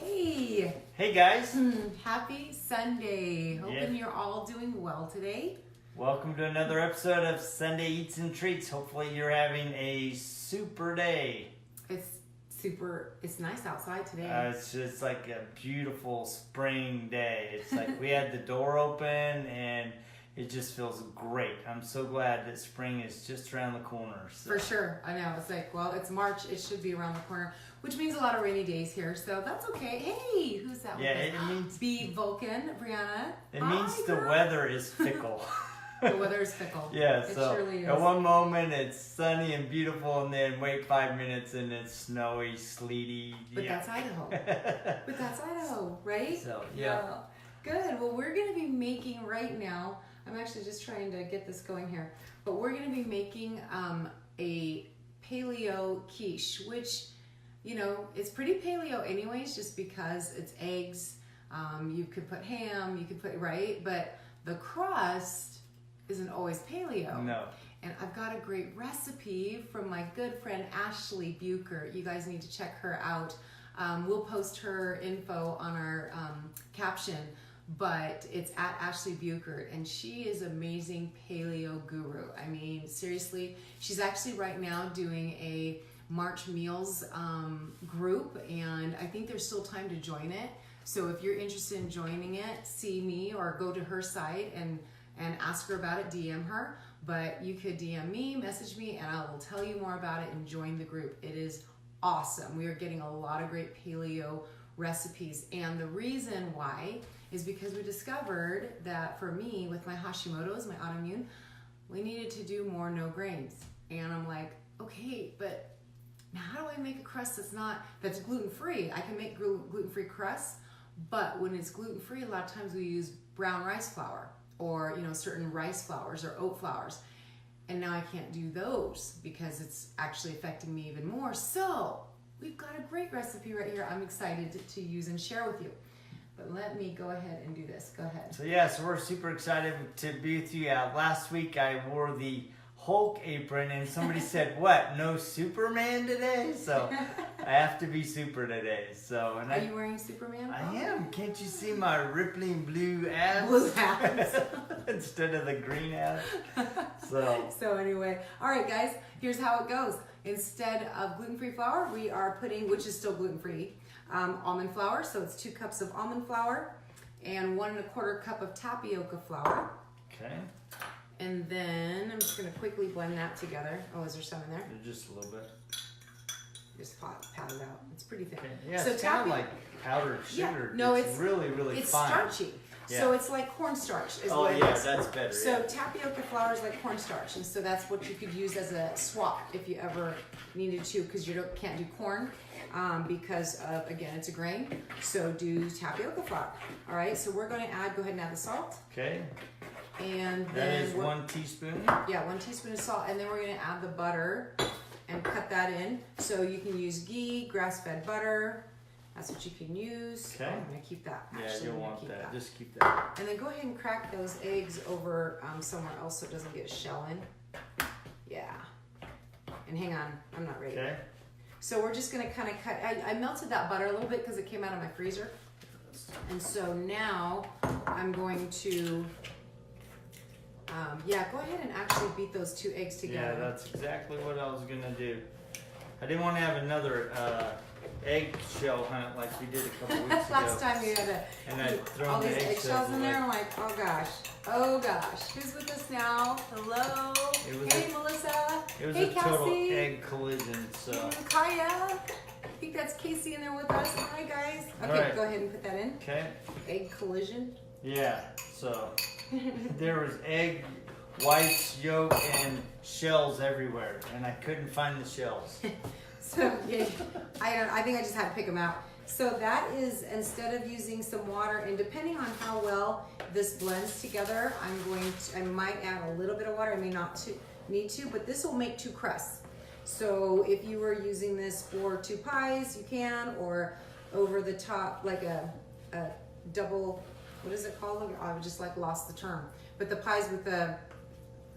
Hey! Hey guys! Happy Sunday! Hoping you're all doing well today. Welcome to another episode of Sunday Eats and Treats. Hopefully you're having a super day. It's nice outside today. It's just like a beautiful spring day. It's like we had the door open and it just feels great. I'm so glad that spring is just around the corner. So. For sure. I know. It's like, well, it's March. It should be around the corner, which means a lot of rainy days here. So that's okay. Hey, who's that? Yeah, it means... B. Vulcan, Brianna. It means the weather is fickle. The weather is fickle. Yeah, it so surely is. At one moment it's sunny and beautiful, and then wait 5 minutes and it's snowy, sleety. But that's Idaho. But that's Idaho, right? So, yeah. Good. Well, we're going to be making right now, I'm actually just trying to get this going here, but we're going to be making a Paleo Quiche, which, you know, it's pretty paleo anyways, just because it's eggs. You could put ham, you could put, right? But the crust isn't always paleo. No. And I've got a great recipe from my good friend Ashlee Buchert. You guys need to check her out. We'll post her info on our caption, but it's at Ashlee Buchert, and she is amazing paleo guru. I mean, seriously, she's actually right now doing a March meals group, and I think there's still time to join it. So if you're interested in joining it, see me or go to her site and ask her about it, DM her. But you could DM me, message me, and I will tell you more about it and join the group. It is awesome. We are getting a lot of great paleo recipes. And the reason why is because we discovered that for me, with my Hashimoto's, my autoimmune, we needed to do more no grains. And I'm like, okay, but how do I make a crust that's gluten-free? I can make gluten-free crust, but when it's gluten-free, a lot of times we use brown rice flour, or certain rice flours or oat flours, and now I can't do those because it's actually affecting me even more. So we've got a great recipe right here I'm excited to use and share with you. But let me go ahead and do this. Go ahead. So we're super excited to be with you. Last week I wore the Hulk apron and somebody said, what, no Superman today? So I have to be super today. So Are you wearing Superman? I am. Can't you see my rippling blue abs? Blue abs. Instead of the green abs. So anyway, all right guys, here's how it goes. Instead of gluten-free flour, we are putting, which is still gluten-free, almond flour. So it's 2 cups of almond flour and 1 1/4 cup of tapioca flour. Okay. And then I'm just going to quickly blend that together. Oh, is there some in there? Just a little bit. Just pat it out. It's pretty thick. Okay. Yeah, so it's kind of like powdered sugar. Yeah, no, it's really, really it's fine. Starchy. Yeah. So it's like cornstarch. That's better. So tapioca flour is like cornstarch, and so that's what you could use as a swap if you ever needed to, because you can't do corn because of, again, it's a grain. So do tapioca flour. All right. So we're going to go ahead and add the salt. Okay. And then that is 1 teaspoon. Yeah, 1 teaspoon of salt, and then we're going to add the butter and cut that in. So you can use ghee, grass-fed butter. That's what you can use. Okay. I'm going to keep that. Actually, you'll want that. Just keep that. And then go ahead and crack those eggs over somewhere else so it doesn't get shell in. Yeah. And hang on, I'm not ready. Okay. So we're just going to kind of cut. I melted that butter a little bit because it came out of my freezer. And so now I'm going to... go ahead and actually beat those 2 eggs together. Yeah, that's exactly what I was going to do. I didn't want to have another egg shell hunt like we did a couple weeks ago. Last time we had all these eggshells in there. I'm like, oh gosh. Who's with us now? Hello. Hey, Melissa. It was hey, a total Cassie. egg collision. So. Kaya. I think that's Casey in there with us. Hi, guys. Okay, right. Go ahead and put that in. Okay. Egg collision. Yeah, so there was egg whites, yolk, and shells everywhere, and I couldn't find the shells. So yeah, I think I just had to pick them out. So that is, instead of using some water, and depending on how well this blends together, I might add a little bit of water. I may not need to, but this will make 2 crusts. So if you were using this for 2 pies, you can, or over the top, like a double, what is it called? I just lost the term. But the pies with the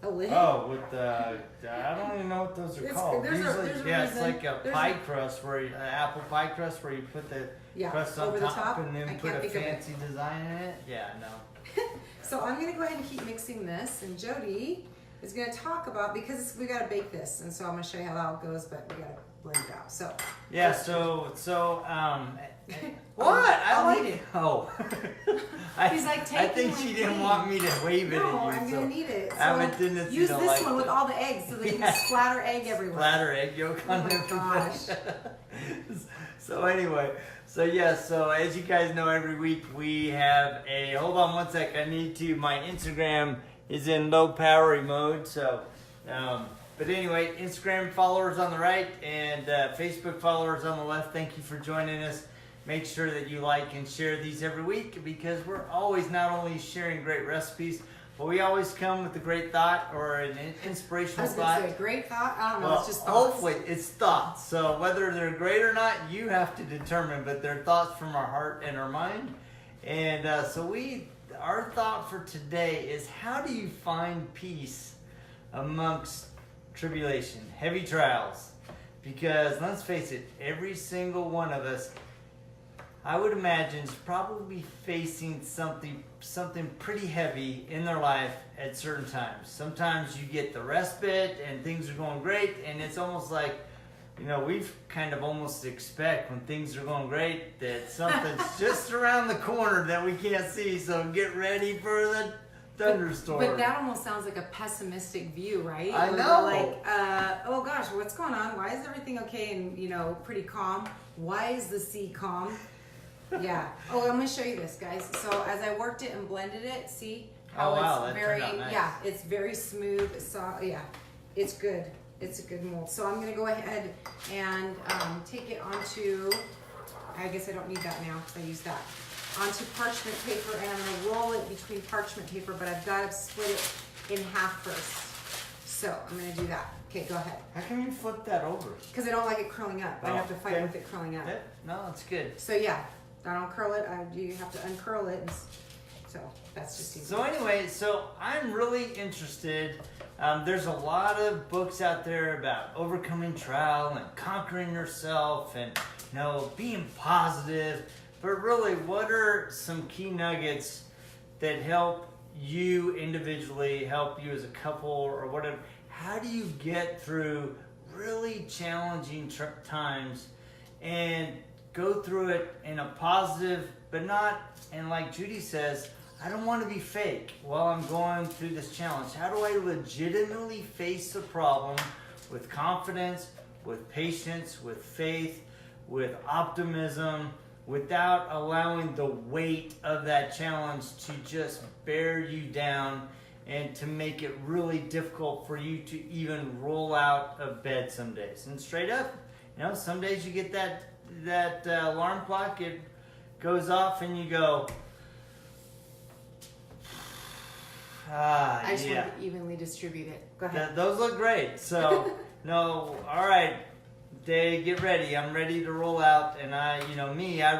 A lid? Oh, with the, I don't even know what those are called. There's Usually, a yeah, reason. it's like a pie crust, where an apple pie crust, where you put the Yeah, crust on over the top, top. and then I put can't a think of it. fancy design in it. Yeah, no. So I'm gonna go ahead and keep mixing this, and Jody is gonna talk about, because we gotta bake this, and so I'm gonna show you how that all goes, but we gotta blend it out. So Yeah, what? I'll I like need it. it. Oh. He's like, I take think it she like didn't me. want me to wave it No, at you. I'm so gonna need it. I have a So tendency use to this like one with to all the eggs, so that you Yeah. can splatter egg everywhere. splatter egg yolk Oh on my everybody. gosh. So anyway, so as you guys know, every week we have a, hold on one sec, my Instagram is in low power mode, so, but anyway, Instagram followers on the right and Facebook followers on the left, thank you for joining us. Make sure that you like and share these every week, because we're always not only sharing great recipes, but we always come with a great thought or an I inspirational was thought. gonna say great thought. I don't know. Well, It's just thoughts. hopefully it's thoughts. So whether they're great or not, you have to determine. But they're thoughts from our heart and our mind. And our thought for today is, how do you find peace amongst tribulation, heavy trials? Because let's face it, every single one of us, I would imagine, is probably facing something pretty heavy in their life at certain times. Sometimes you get the respite and things are going great, and it's almost like, we've kind of almost expect when things are going great that something's just around the corner that we can't see, so get ready for the thunderstorm. But that almost sounds like a pessimistic view, right? I Where know. we're like, oh gosh, what's going on? Why is everything okay and, pretty calm? Why is the sea calm? Yeah. Oh, I'm going to show you this, guys. So as I worked it and blended it, see how Oh, wow, it's that very, turned out nice. yeah, it's very smooth. Yeah, it's good. It's a good mold. So I'm going to go ahead and take it onto, I guess I don't need that now because I used that, onto parchment paper, and I'm going to roll it between parchment paper, but I've got to split it in half first. So I'm going to do that. Okay, go ahead. How can you flip that over? Because I don't like it curling up. I Oh, have to fight okay. with it curling up. No, it's good. So yeah, I don't curl it. You have to uncurl it. So that's just easy. So anyway, I'm really interested. There's a lot of books out there about overcoming trial and conquering yourself and being positive. But really, what are some key nuggets that help you individually, help you as a couple or whatever? How do you get through really challenging times and go through it in a positive, but not, and like Judy says, I don't want to be fake while I'm going through this challenge. How do I legitimately face the problem with confidence, with patience, with faith, with optimism, without allowing the weight of that challenge to just bear you down and to make it really difficult for you to even roll out of bed some days? And straight up, some days you get that alarm clock, it goes off and you go, I just want to evenly distribute it. Go ahead. Those look great. So, all right, Day, get ready. I'm ready to roll out. And I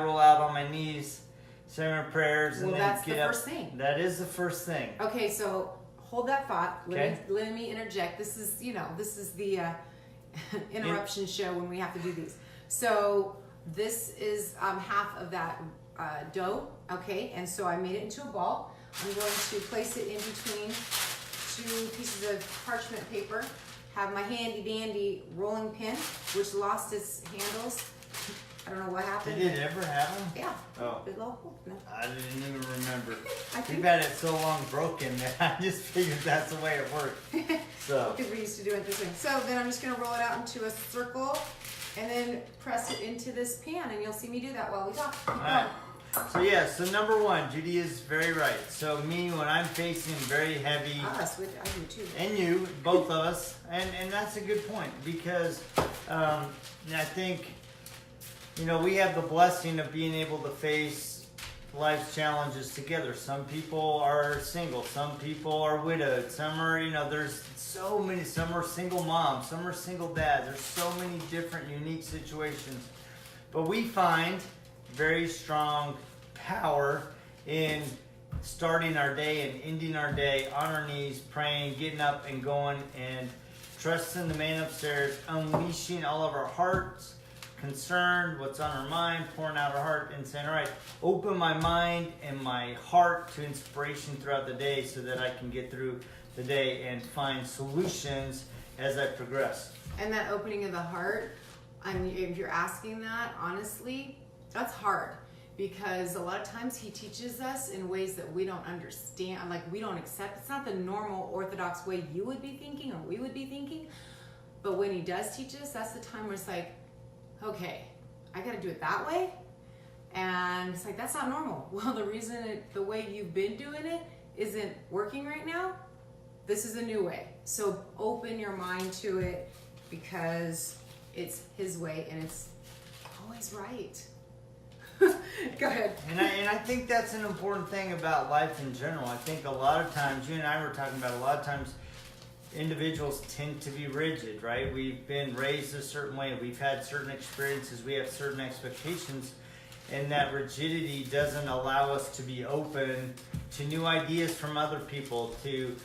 roll out on my knees, say my prayers, and Well, then that's get the up. first thing. That is the first thing. Okay, so hold that thought. Okay. Let me interject. This is the interruption show when we have to do these. So this is half of that dough. Okay, and so I made it into a ball. I'm going to place it in between two pieces of parchment paper. Have my handy dandy rolling pin, which lost its handles. I don't know what happened. Did it ever happen? Yeah. Oh. Did it all? No. I didn't even remember. I think- We've had it so long broken that I just figured that's the way it worked. So. Because we used to do it this way. So then I'm just going to roll it out into a circle and then press it into this pan, and you'll see me do that while we talk. All right. So number one, Judy is very right. So me, when I'm facing very heavy, Us, I do too. and you, both of us, and that's a good point, because I think, we have the blessing of being able to face life's challenges together. Some people are single, some people are widowed, some are, there's so many, some are single moms, some are single dads. There's so many different unique situations. But we find very strong power in starting our day and ending our day on our knees, praying, getting up and going, and trusting the man upstairs, unleashing all of our hearts, concerned, what's on our mind, pouring out our heart and saying, all right, open my mind and my heart to inspiration throughout the day so that I can get through the day and find solutions as I progress. And that opening of the heart, I mean, if you're asking that, honestly, that's hard. Because a lot of times he teaches us in ways that we don't understand, like we don't accept. It's not the normal orthodox way you would be thinking or we would be thinking. But when he does teach us, that's the time where it's like, okay, I got to do it that way. And it's like, that's not normal. Well, the reason the way you've been doing it isn't working right now, this is a new way. So open your mind to it because it's his way and it's always right. Go ahead. And I think that's an important thing about life in general. I think a lot of times, you and I were talking about, a lot of times individuals tend to be rigid, right? We've been raised a certain way. We've had certain experiences. We have certain expectations. And that rigidity doesn't allow us to be open to new ideas from other people, to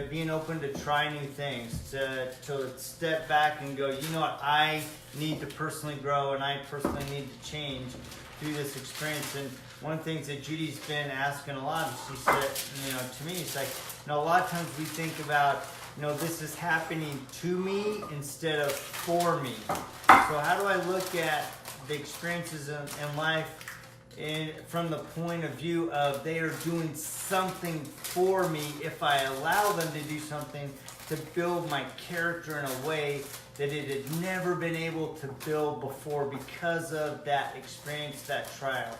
being open to try new things, to step back and go, you know what, I need to personally grow and I personally need to change through this experience. And one of the things that Judy's been asking a lot, she said, to me, it's like, a lot of times we think about, this is happening to me instead of for me. So how do I look at the experiences in life from the point of view of they are doing something for me if I allow them to do something to build my character in a way that it had never been able to build before because of that experience, that trial.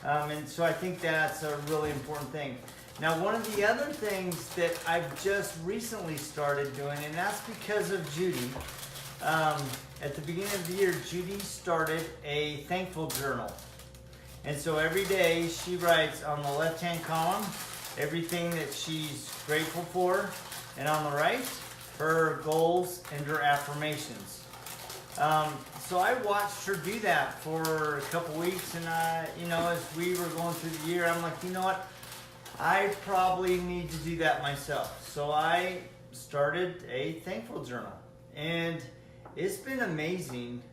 And so I think that's a really important thing. Now, one of the other things that I've just recently started doing, and that's because of Judy, at the beginning of the year, Judy started a thankful journal. And so every day she writes on the left-hand column everything that she's grateful for, and on the right, her goals and her affirmations. So I watched her do that for a couple weeks, and as we were going through the year, I'm like, you know what? I probably need to do that myself. So I started a thankful journal, and it's been amazing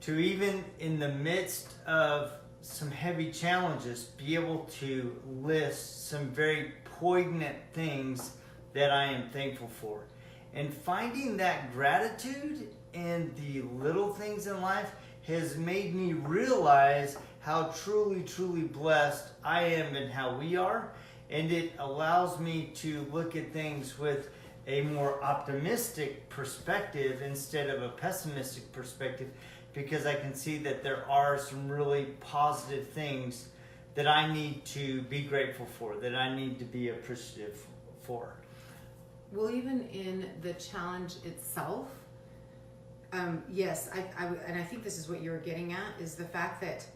to, even in the midst of some heavy challenges, be able to list some very poignant things that I am thankful for. And finding that gratitude in the little things in life has made me realize how truly, truly blessed I am and how we are. And it allows me to look at things with a more optimistic perspective instead of a pessimistic perspective, because I can see that there are some really positive things that I need to be grateful for, that I need to be appreciative for. Well, even in the challenge itself, yes, and I think this is what you were getting at, is the fact that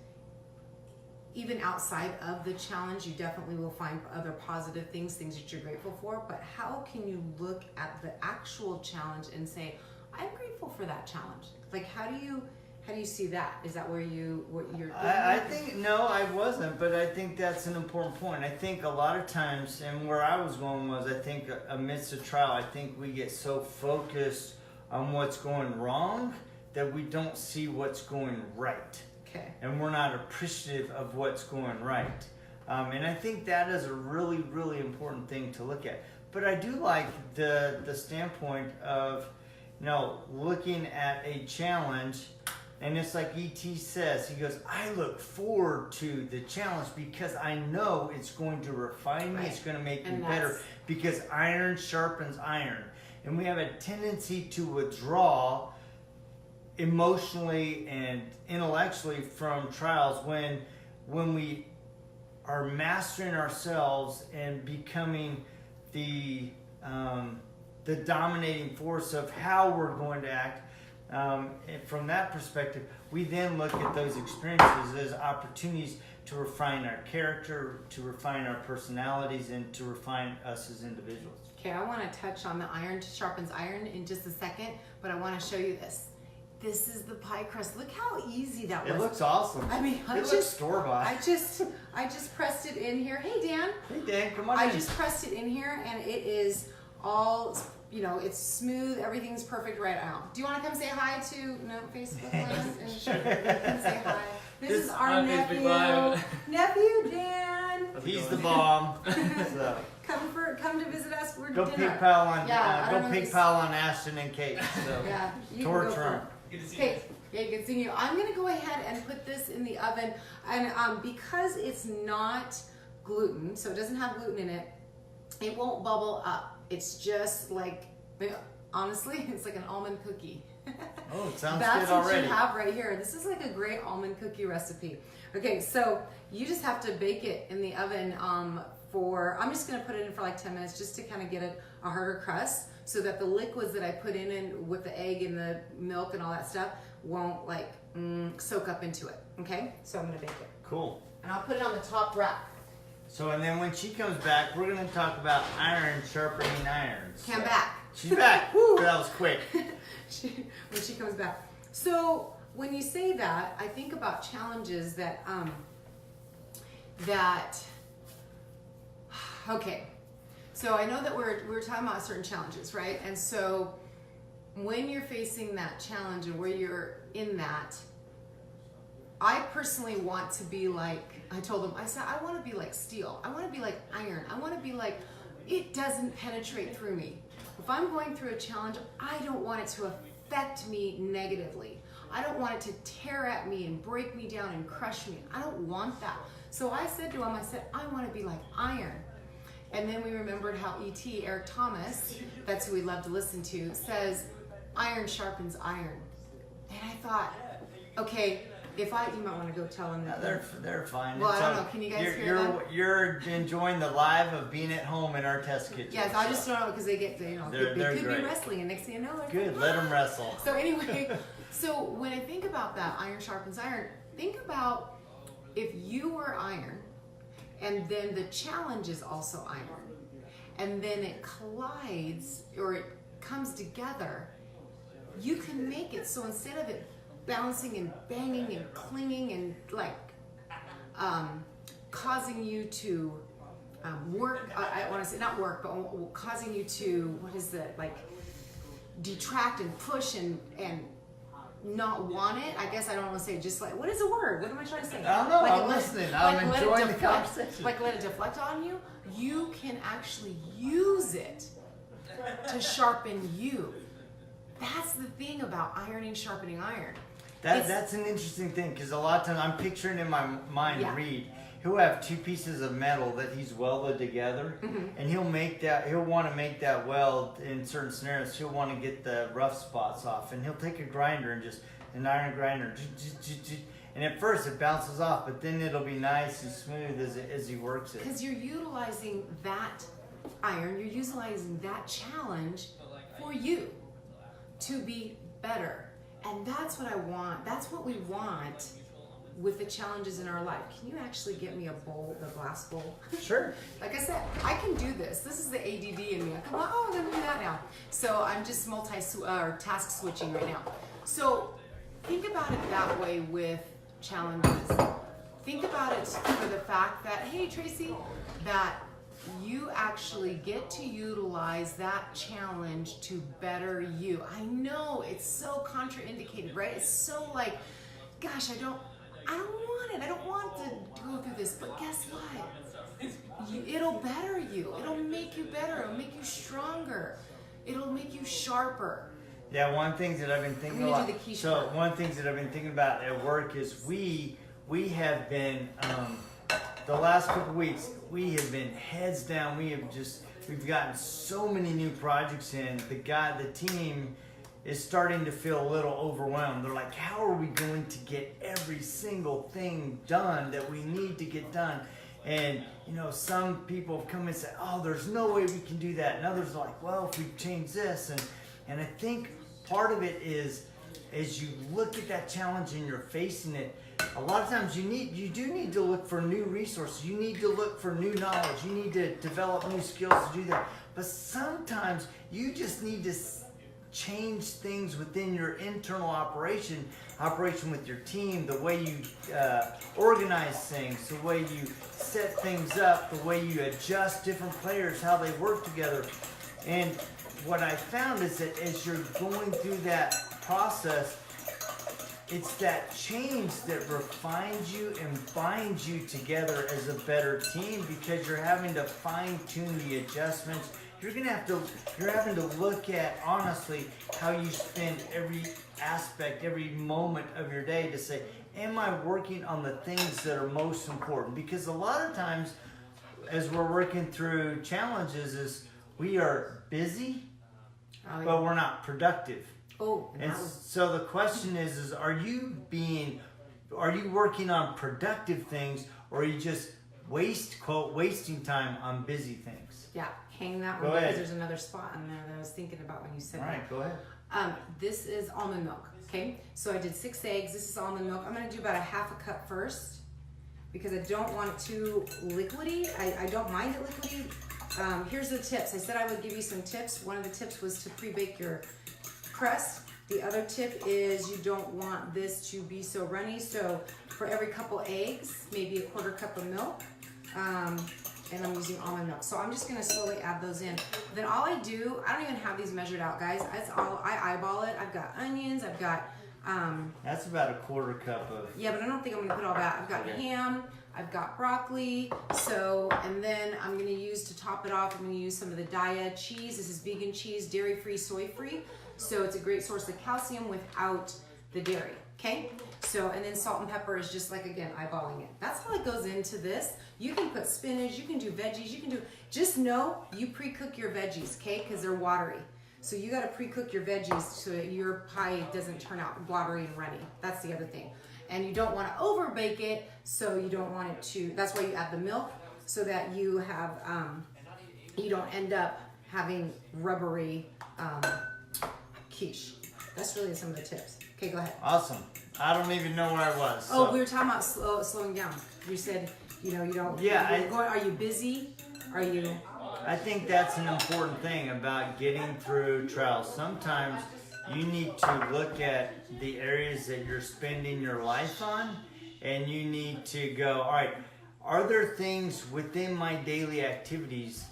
even outside of the challenge, you definitely will find other positive things that you're grateful for. But how can you look at the actual challenge and say, I'm grateful for that challenge? Like, how do you see that? Is that what you're doing? I think, no, I wasn't, but I think that's an important point. I think a lot of times, and where I was going was, I think amidst a trial, I think we get so focused on what's going wrong that we don't see what's going right. Okay. And we're not appreciative of what's going right. And I think that is a really, really important thing to look at. But I do like the standpoint of, looking at a challenge. And it's like E.T. says, he goes, I look forward to the challenge because I know it's going to refine me, it's going to make me better, because iron sharpens iron. And we have a tendency to withdraw emotionally and intellectually from trials when we are mastering ourselves and becoming the dominating force of how we're going to act. And from that perspective, we then look at those experiences as opportunities to refine our character, to refine our personalities, and to refine us as individuals. Okay, I want to touch on the iron sharpens iron in just a second, but I want to show you this. This is the pie crust. Look how easy that was. It looks awesome. I mean, it looks store-bought. I just pressed it in here. Hey, Dan. Hey, Dan, come on in. I just pressed it in here, and it is all you know, it's smooth. Everything's perfect right now. Do you want to come say hi to Facebook land? And come say hi. This is our nephew. Nephew Dan. He's the bomb. So. Come to visit us. We're go dinner. pig pal on go pig pal on Ashton and Kate. So yeah, you torture can go them. Good to see you. Yeah, good seeing you. I'm gonna go ahead and put this in the oven, and because it's not gluten, so it doesn't have gluten in it, it won't bubble up. It's just like, honestly, it's like an almond cookie. Oh, it sounds That's good already. That's what you have right here. This is like a great almond cookie recipe. Okay, so you just have to bake it in the oven I'm just gonna put it in for like 10 minutes just to kind of get a harder crust so that the liquids that I put in with the egg and the milk and all that stuff won't like soak up into it. Okay, so I'm gonna bake it. Cool. And I'll put it on the top rack. So, and then when she comes back, we're going to talk about iron sharpening irons. I'm back. She's back. Woo, that was quick. When she comes back. So when you say that, I think about challenges that, okay. So I know that we're talking about certain challenges, right? And so when you're facing that challenge and where you're in that, I personally want to be like, I told them, I said, I want to be like steel. I want to be like iron. I want to be like, it doesn't penetrate through me. If I'm going through a challenge, I don't want it to affect me negatively. I don't want it to tear at me and break me down and crush me. I don't want that. So I said to him, I said, I want to be like iron. And then we remembered how E.T., Eric Thomas, that's who we love to listen to, says, iron sharpens iron. And I thought, okay, you might want to go tell them that. They're fine. Well, I don't know. Can you guys hear them? You're enjoying the live of being at home in our test kitchen. Yes, I just don't know because they get, they could great. be wrestling, and next thing you know, they're good. Let them wrestle. So anyway, so when I think about that, iron sharpens iron. Think about if you were iron, and then the challenge is also iron, and then it collides or it comes together. You can make it so instead of it bouncing and banging and clinging and like causing you to work, I want to say not work, but causing you to, what is it, like detract and push and not want it. I guess I don't want to say just like, what is the word? What am I trying to say? I don't know, like I'm listening. I'm enjoying the conversation. Like let it deflect on you. You can actually use it to sharpen you. That's the thing about ironing, sharpening iron. That's an interesting thing because a lot of times I'm picturing in my mind Reed. He'll have two pieces of metal that he's welded together, and he'll want to make that weld in certain scenarios. He'll want to get the rough spots off, and he'll take a grinder and just an iron grinder, and at first it bounces off, but then it'll be nice and smooth as he works it. Because you're utilizing that iron, you're utilizing that challenge for you to be better. And that's what I want. That's what we want with the challenges in our life. Can you actually get me a bowl, the glass bowl? Sure. Like I said, I can do this. This is the ADD in me. I come on, I'm gonna do that now. So I'm just task switching right now. So think about it that way with challenges. Think about it for the fact that, hey Tracy, that you actually get to utilize that challenge to better you. I know it's so contraindicated, right? It's so like, gosh, I don't want it. I don't want to go through this. But guess what? It'll better you. It'll make you better. It'll make you stronger. It'll make you sharper. Yeah, one thing that I've been thinking about. One thing that I've been thinking about at work is we have been the last couple of weeks, we have been heads down. We've gotten so many new projects in. The team is starting to feel a little overwhelmed. They're like, how are we going to get every single thing done that we need to get done? And, some people have come and said, oh, there's no way we can do that. And others are like, well, if we change this. And I think part of it is, as you look at that challenge and you're facing it, a lot of times you do need to look for new resources. You need to look for new knowledge. You need to develop new skills to do that. But sometimes you just need to change things within your internal operation with your team, the way you organize things, the way you set things up, the way you adjust different players, how they work together. And what I found is that as you're going through that process, it's that change that refines you and binds you together as a better team, because you're having to fine tune the adjustments. You're having to look at honestly how you spend every aspect, every moment of your day to say, am I working on the things that are most important? Because a lot of times as we're working through challenges is we are busy, but we're not productive. And so the question is are you working on productive things, or are you just wasting time on busy things? Yeah, hang that one because there's another spot in there that I was thinking about when you said that. All right, go ahead. This is almond milk, okay? So I did 6 eggs. This is almond milk. I'm gonna do about a half a cup first because I don't want it too liquidy. I don't mind it liquidy. Here's the tips. I said I would give you some tips. One of the tips was to pre-bake your crust. The other tip is you don't want this to be so runny. So for every couple eggs, maybe a 1/4 cup of milk. And I'm using almond milk. So I'm just gonna slowly add those in. Then all I do, I don't even have these measured out, guys. I eyeball it. I've got onions, I've got... That's about a 1/4 cup of... Yeah, but I don't think I'm gonna put all that. I've got ham, I've got broccoli. So, and then I'm gonna use, to top it off, I'm gonna use some of the Daiya cheese. This is vegan cheese, dairy-free, soy-free. So it's a great source of calcium without the dairy, okay? So, and then salt and pepper is just like, again, eyeballing it. That's how it goes into this. You can put spinach, you can do veggies, you can do, just know you pre-cook your veggies, okay? Because they're watery. So you gotta pre-cook your veggies so that your pie doesn't turn out blobbery and runny. That's the other thing. And you don't wanna over bake it, so you don't want it to, that's why you add the milk, so that you have, you don't end up having rubbery quiche. That's really some of the tips. Okay, go ahead. Awesome. I don't even know where I was. So. Oh, we were talking about slowing down. You said, you know, you don't. Yeah. Are you busy? Are you? I think that's an important thing about getting through trials. Sometimes you need to look at the areas that you're spending your life on, and you need to go, all right, are there things within my daily activities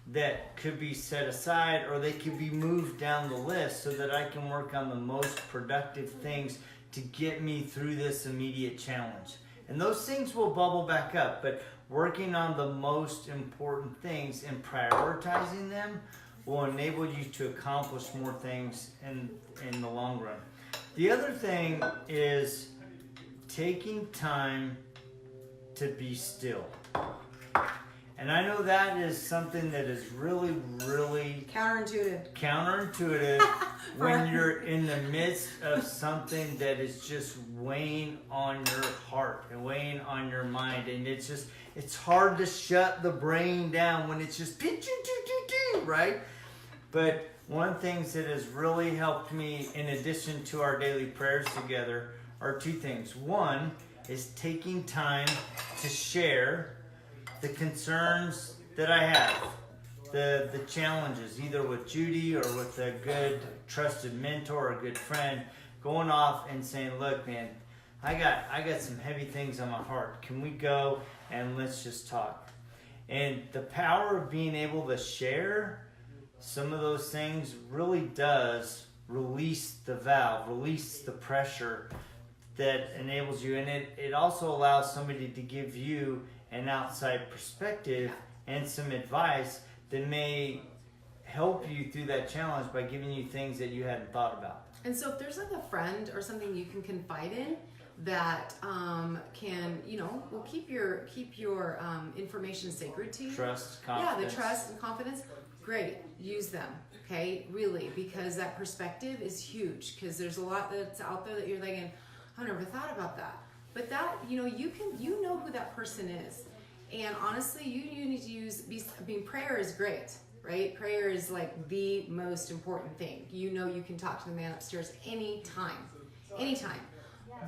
that could be set aside, or they could be moved down the list so that I can work on the most productive things to get me through this immediate challenge? And those things will bubble back up, but working on the most important things and prioritizing them will enable you to accomplish more things in the long run. The other thing is taking time to be still. And I know that is something that is really, really counterintuitive when you're in the midst of something that is just weighing on your heart and weighing on your mind. And it's hard to shut the brain down when it's just right? But one of the things that has really helped me, in addition to our daily prayers together, are 2 things. One is taking time to share the concerns that I have, the challenges, either with Judy or with a good trusted mentor or a good friend, going off and saying, look, man, I got some heavy things on my heart. Can we go and let's just talk? And the power of being able to share some of those things really does release the valve, release the pressure that enables you. And it also allows somebody to give you an outside perspective and some advice that may help you through that challenge by giving you things that you hadn't thought about. And so if there's like a friend or something you can confide in that can, you know, will keep your information sacred to you. Trust, confidence. Yeah, the trust and confidence. Great, use them, okay? Really, because that perspective is huge, because there's a lot that's out there that you're thinking, I never thought about that. But that, you know, you know who that person is. And honestly, you need to use, prayer is great, right? Prayer is like the most important thing. You know, you can talk to the man upstairs anytime.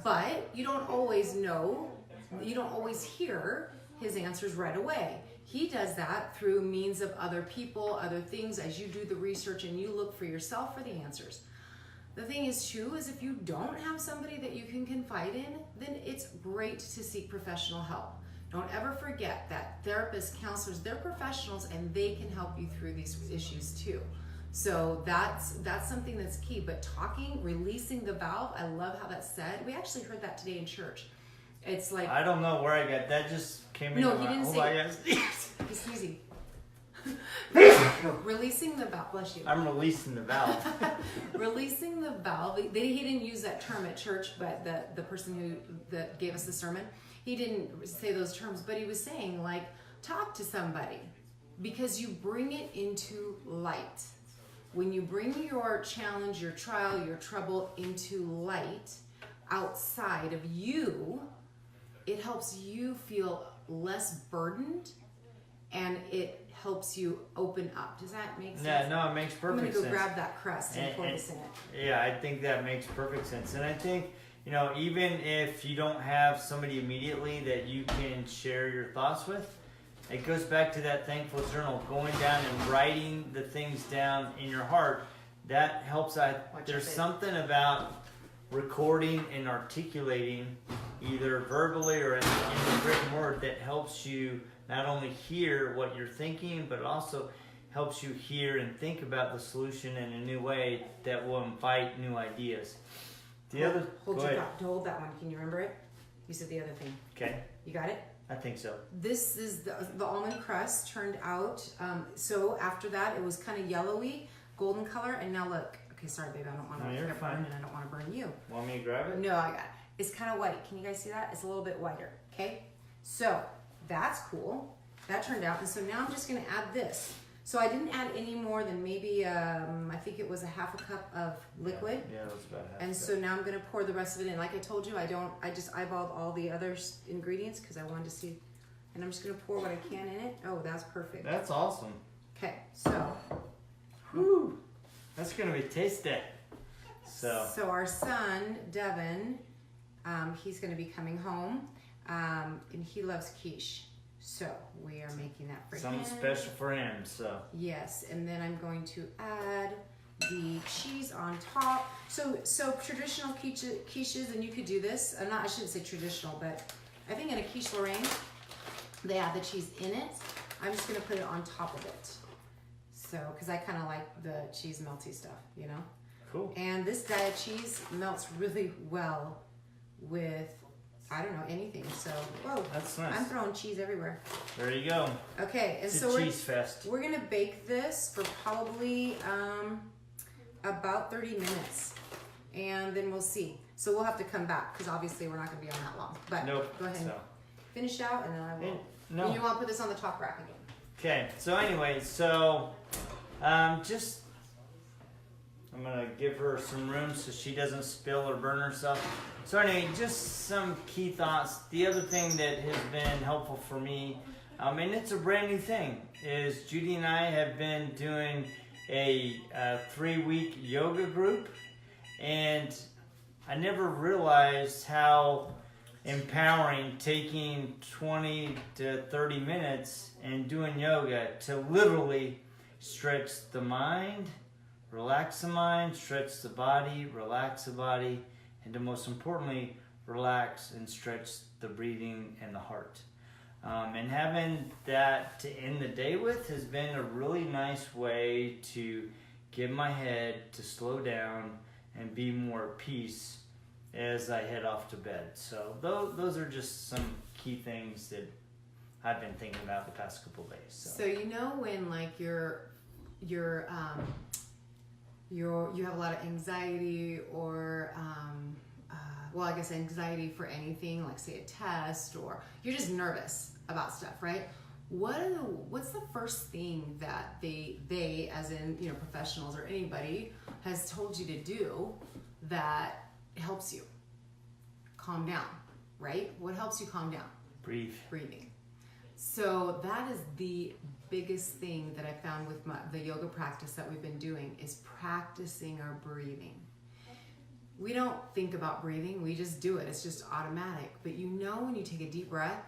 But you don't always know, you don't always hear his answers right away. He does that through means of other people, other things, as you do the research and you look for yourself for the answers. The thing is too, is if you don't have somebody that you can confide in, then it's great to seek professional help. Don't ever forget that therapists, counselors, they're professionals and they can help you through these issues too. So that's something that's key. But talking, releasing the valve, I love how that's said. We actually heard that today in church. It's like, I don't know where I got that. Just came in. No, he didn't say. He's sneezing. Releasing the valve. Bless you. I'm releasing the valve. Releasing the valve. He didn't use that term at church, but the person that gave us the sermon, he didn't say those terms, but he was saying, like, talk to somebody, because you bring it into light. When you bring your challenge, your trial, your trouble into light outside of you, it helps you feel less burdened, and it helps you open up. Does that make sense? Yeah, no, it makes perfect sense. I'm gonna go grab that crust and pour this in it. Yeah, I think that makes perfect sense. And I think, even if you don't have somebody immediately that you can share your thoughts with, it goes back to that thankful journal, going down and writing the things down in your heart. That helps. There's something about recording and articulating, either verbally or in the written word, that helps you not only hear what you're thinking, but also helps you hear and think about the solution in a new way that will invite new ideas. Hold that one. Can you remember it? You said the other thing. Okay. You got it? I think so. This is the almond crust turned out. So after that, it was kind of yellowy, golden color, and now look. Okay, sorry, babe. I don't want to get burned, and I don't want to burn you. Want me to grab it? No, I got it. It's kind of white. Can you guys see that? It's a little bit whiter. Okay. So that's cool. That turned out, and so now I'm just going to add this. So I didn't add any more than maybe I think it was a half a cup of liquid. Yeah, that was about half. And so now I'm going to pour the rest of it in. Like I told you, I just eyeballed all the other ingredients because I wanted to see. And I'm just going to pour what I can in it. Oh, that's perfect. That's awesome. Okay, so. Whew. That's going to be tasty. So our son, Devin, he's going to be coming home. And he loves quiche. So we are making that for him. Something special for him, so. Yes, and then I'm going to add the cheese on top. So traditional quiches, and you could do this. I shouldn't say traditional, but I think in a quiche Lorraine, they add the cheese in it. I'm just going to put it on top of it. So, because I kind of like the cheese melty stuff, Cool. And this diet cheese melts really well with, I don't know, anything. So, whoa. That's nice. I'm throwing cheese everywhere. There you go. Okay, and it's so a cheese fest. We're gonna bake this for probably about 30 minutes, and then we'll see. So we'll have to come back because obviously we're not gonna be on that long. But nope. Go ahead and finish out, and then I will. No. And you want to put this on the top rack again. Okay. So anyway, just. I'm going to give her some room so she doesn't spill or burn herself. So anyway, just some key thoughts. The other thing that has been helpful for me, and it's a brand new thing, is Jody and I have been doing a 3-week yoga group. And I never realized how empowering taking 20 to 30 minutes and doing yoga to literally stretch the mind, relax the mind, stretch the body, relax the body, and to most importantly, relax and stretch the breathing and the heart. And having that to end the day with has been a really nice way to get my head to slow down and be more at peace as I head off to bed. So those are just some key things that I've been thinking about the past couple of days. So when like you have a lot of anxiety or I guess anxiety for anything, like say a test, or you're just nervous about stuff, right? What's the first thing that they as in professionals or anybody has told you to do that helps you calm down, right? What helps you calm down? Breathing. So that is the biggest thing that I found with the yoga practice that we've been doing is practicing our breathing. We don't think about breathing, we just do it. It's just automatic. But when you take a deep breath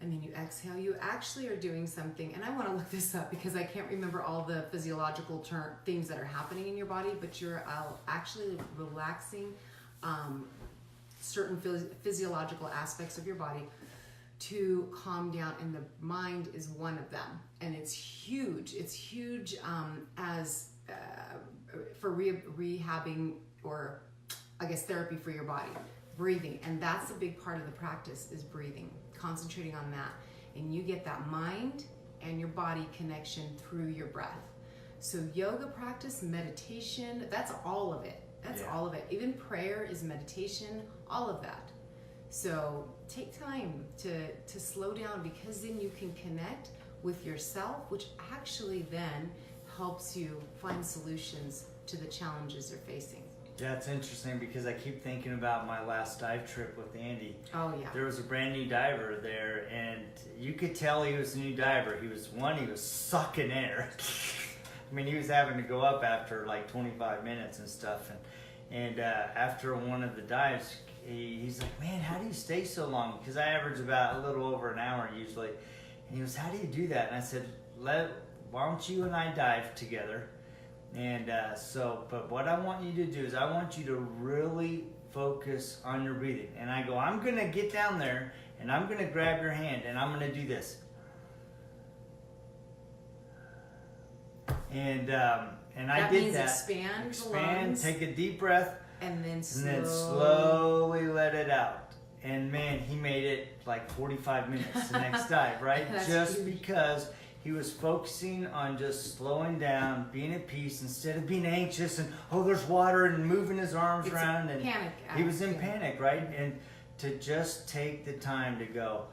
and then you exhale, you actually are doing something. And I want to look this up because I can't remember all the physiological things that are happening in your body, but you're actually relaxing certain physiological aspects of your body. to calm down, and the mind is one of them, and it's huge. It's huge for rehabbing, or I guess therapy for your body. Breathing, and that's a big part of the practice, is breathing, concentrating on that, and you get that mind and your body connection through your breath. So yoga practice, meditation, that's all of it. That's all of it. Even prayer is meditation, all of that. So take time to slow down, because then you can connect with yourself, which actually then helps you find solutions to the challenges you're facing. Yeah, it's interesting because I keep thinking about my last dive trip with Andy. Oh, yeah. There was a brand new diver there, and you could tell he was a new diver. He was sucking air. I mean, he was having to go up after like 25 minutes and stuff. And after one of the dives, he's like, man, how do you stay so long? Because I average about a little over an hour usually. And he goes, how do you do that? And I said, why don't you and I dive together? And but what I want you to do is I want you to really focus on your breathing. And I go, I'm going to get down there and I'm going to grab your hand and I'm going to do this. And I did that. Expand, take a deep breath. And then slowly let it out. And man, he made it like 45 minutes the next dive, right? Just huge. Because he was focusing on just slowing down, being at peace, instead of being anxious and, oh, there's water, and moving his arms around. And panic. He was in panic, right? And to just take the time to go,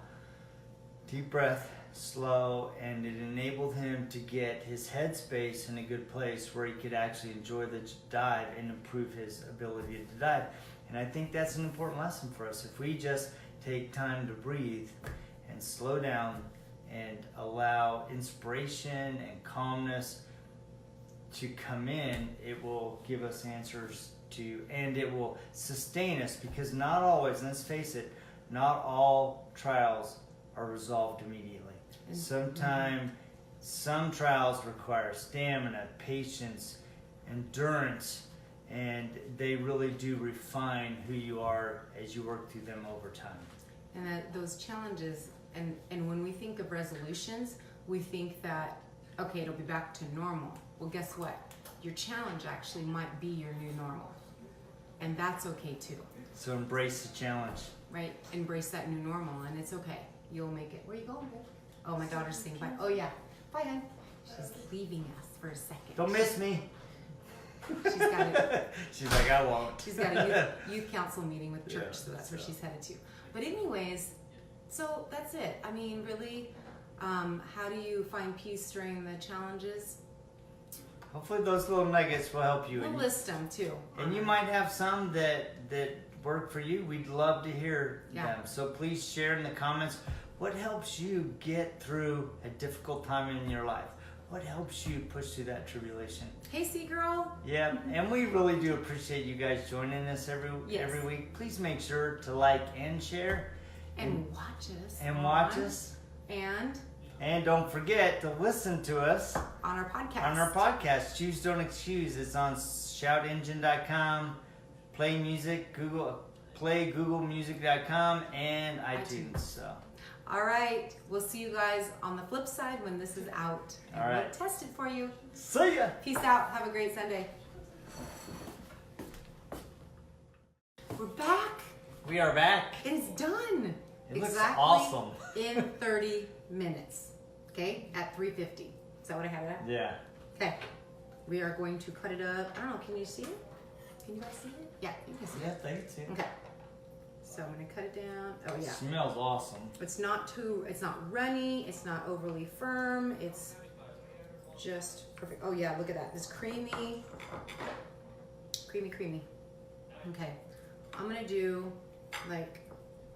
deep breath, slow, and it enabled him to get his headspace in a good place where he could actually enjoy the dive and improve his ability to dive. And I think that's an important lesson for us. If we just take time to breathe and slow down and allow inspiration and calmness to come in, it will give us answers and it will sustain us, because not always, let's face it, not all trials are resolved immediately. Sometimes some trials require stamina, patience, endurance, and they really do refine who you are as you work through them over time. And those challenges, and when we think of resolutions, we think that, okay, it'll be back to normal. Well, guess what? Your challenge actually might be your new normal. And that's okay too. So embrace the challenge. Right? Embrace that new normal, and it's okay. You'll make it. Where are you going, babe? Oh, my daughter's saying bye. Oh, yeah. Bye, hon. She's leaving us for a second. Don't miss me. She's got it. She's like, I won't. She's got a youth council meeting with church, so that's where she's headed to. But anyways, so that's it. I mean, really, how do you find peace during the challenges? Hopefully those little nuggets will help you. We'll list them too. And you might have some that work for you. We'd love to hear them. So please share in the comments what helps you get through a difficult time in your life. What helps you push through that tribulation? Hey, see, girl. Yeah, and we really do appreciate you guys joining us every week. Please make sure to like and share. And watch us. And watch us. And don't forget to listen to us on our podcast. On our podcast, Choose Don't Excuse. It's on shoutengine.com, Play Googlemusic.com, and iTunes. So. All right. We'll see you guys on the flip side when this is out. And we'll test it for you. See ya. Peace out. Have a great Sunday. We're back. We are back. It's done. It looks awesome. In 30 minutes. Okay? At 3:50. Is that what I have it at? Yeah. Okay. We are going to cut it up. I don't know. Can you see it? Can you guys see it? Yeah, you can see it. Yeah, they can see it. Okay. So I'm going to cut it down. Oh, yeah. It smells awesome. It's not runny. It's not overly firm. It's just perfect. Oh, yeah. Look at that. It's creamy. Creamy. Okay. I'm going to do like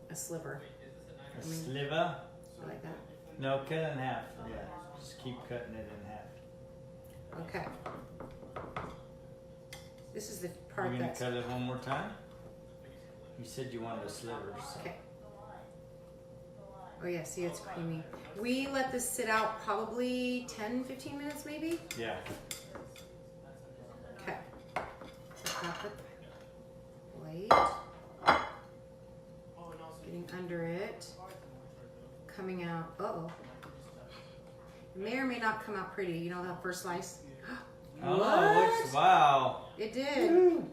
a sliver. Sliver? Like that. No, cut it in half. Yeah. Just keep cutting it in half. Okay. This is the part You're going to cut it one more time? You said you wanted a sliver. So. Okay. Oh yeah, see, it's creamy. We let this sit out probably 10-15 minutes maybe? Yeah. Okay. So got the plate. Getting under it. coming out. Uh-oh. It may or may not come out pretty. You know that first slice? Oh, it looks, wow. It did.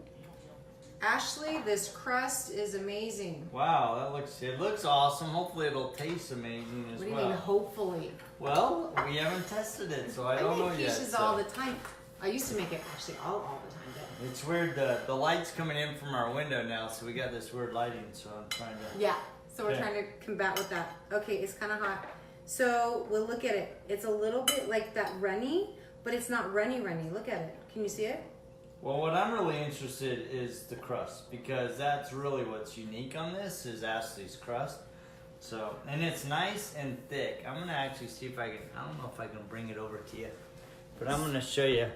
Ashlee, this crust is amazing. Wow, it looks awesome. Hopefully it'll taste amazing as well. What do you mean, hopefully? Well, we haven't tested it, so I don't know yet. I make quiches all the time. I used to make it actually all the time. But... It's weird, the light's coming in from our window now, so we got this weird lighting, so I'm trying to... Yeah, so we're trying to combat with that. Okay, it's kind of hot. So we'll look at it. It's a little bit like that runny, but it's not runny. Look at it. Can you see it? Well, what I'm really interested is the crust, because that's really what's unique on this is Ashlee's crust. So, and it's nice and thick. I'm gonna actually see if I don't know if I can bring it over to you, but I'm gonna show you.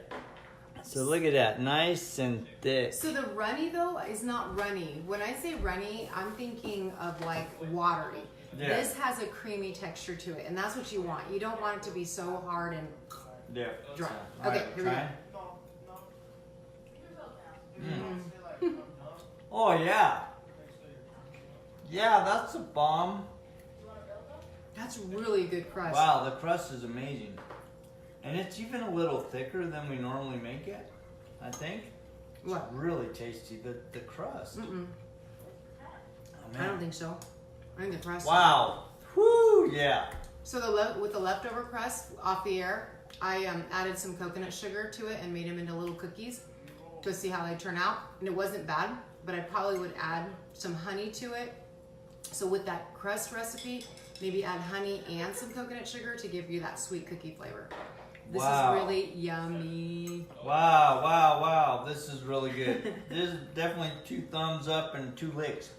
So look at that, nice and thick. So the runny though is not runny. When I say runny, I'm thinking of like watery. Yeah. This has a creamy texture to it, and that's what you want. You don't want it to be so hard and dry. So, okay, right, here we go. Oh yeah. Yeah, that's a bomb. That's really good crust. Wow, the crust is amazing. And it's even a little thicker than we normally make it, I think. What? It's really tasty, the crust. Mm-mm. Oh, I don't think so. I think the crust. Wow. Whoo, yeah. So with the leftover crust off the air, I added some coconut sugar to it and made them into little cookies to see how they turn out. And it wasn't bad, but I probably would add some honey to it. So with that crust recipe, maybe add honey and some coconut sugar to give you that sweet cookie flavor. This is really yummy. Wow. This is really good. This is definitely 2 thumbs up and 2 licks.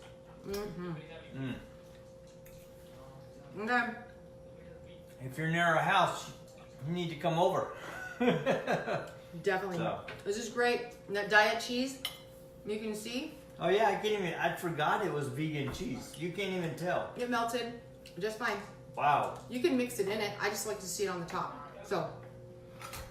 Mm-hmm. Mm. Okay. If you're near our house, you need to come over. Definitely. So. This is great. And that diet cheese, you can see. Oh yeah, I forgot it was vegan cheese. You can't even tell. It melted just fine. Wow. You can mix it in it. I just like to see it on the top. So,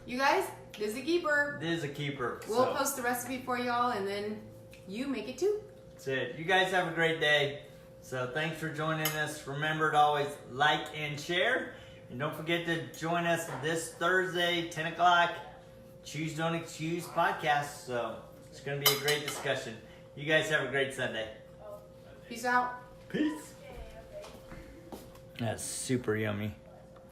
you guys, this is a keeper. This is a keeper. We'll post the recipe for y'all, and then you make it too. That's it. You guys have a great day. So thanks for joining us. Remember to always like and share. And don't forget to join us this Thursday, 10 o'clock, Choose Don't Excuse podcast. So it's going to be a great discussion. You guys have a great Sunday. Peace out. Peace. That's super yummy.